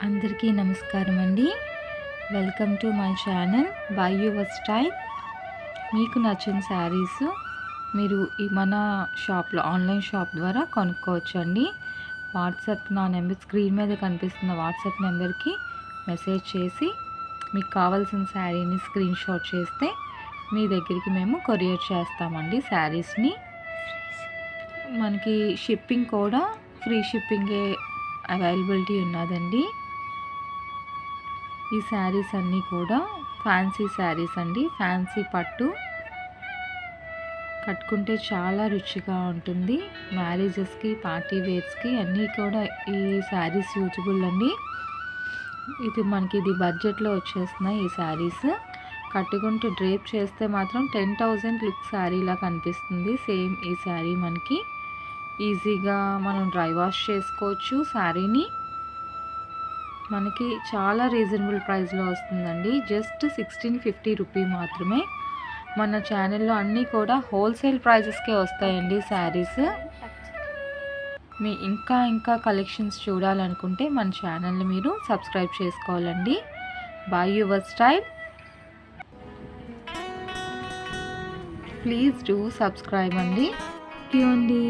అందరికీ నమస్కారం అండి. Welcome to my channel by your style. మీకు నచ్చిన శారీస్ మీరు మన షాప్లో ఆన్లైన్ షాప్ ద్వారా కొనుక్కోవచ్చండి. వాట్సాప్ నా నెంబర్ స్క్రీన్ మీద కనిపిస్తున్న వాట్సాప్ నెంబర్కి మెసేజ్ చేసి మీకు కావాల్సిన శారీని స్క్రీన్ షాట్ చేస్తే మీ దగ్గరికి మేము కొరియర్ చేస్తామండి. శారీస్ని మనకి షిప్పింగ్ కూడా ఫ్రీ షిప్పింగే అవైలబిలిటీ ఉన్నదండి. ఈ శారీస్ అన్నీ కూడా ఫ్యాన్సీ శారీస్ అండి. ఫ్యాన్సీ పట్టు కట్టుకుంటే చాలా రుచిగా ఉంటుంది. మ్యారేజెస్కి, పార్టీ వేర్స్కి అన్నీ కూడా ఈ శారీస్ యూజబుల్ అండి. ఇది బడ్జెట్లో వచ్చేస్తున్నాయి. ఈ శారీస్ కట్టుకుంటే డ్రేప్ చేస్తే మాత్రం 10,000 లుక్ శారీలా కనిపిస్తుంది. సేమ్ ఈ శారీ మనకి ఈజీగా మనం డ్రై వాష్ చేసుకోవచ్చు. శారీని మనకి చాలా రీజనబుల్ ప్రైస్లో వస్తుందండి. జస్ట్ 1650 రూపీ మాత్రమే. మన ఛానల్లో అన్నీ కూడా హోల్సేల్ ప్రైజెస్కే వస్తాయండి శారీస్. మీ ఇంకా కలెక్షన్స్ చూడాలనుకుంటే మన ఛానల్ని మీరు సబ్స్క్రైబ్ చేసుకోవాలండి. By your style. Please do subscribe అండి. థ్యాంక్ యూ అండి.